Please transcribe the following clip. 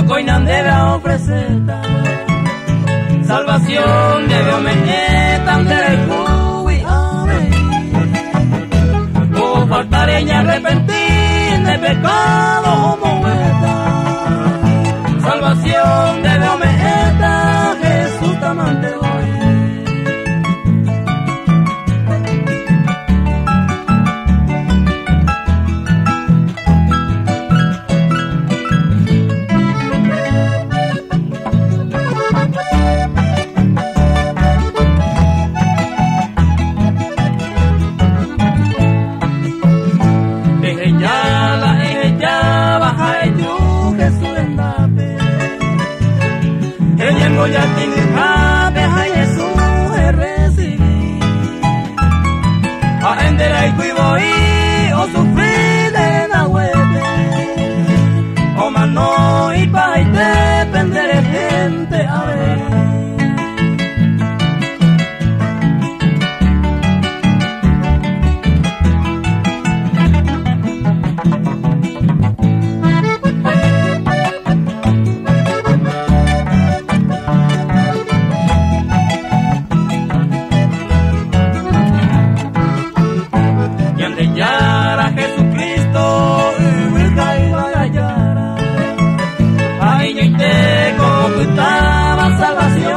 coinan debe ofrecer salvación debe ometan del cubi ave o faltare y arrepentir de pecado moeta salvación debe ometan Jesús tamante hoy. Ya tiene jabe a Jesús recibí a endera y cuivo y o sufrir de la huete o mano y pa y depender de gente a ver. Salvación,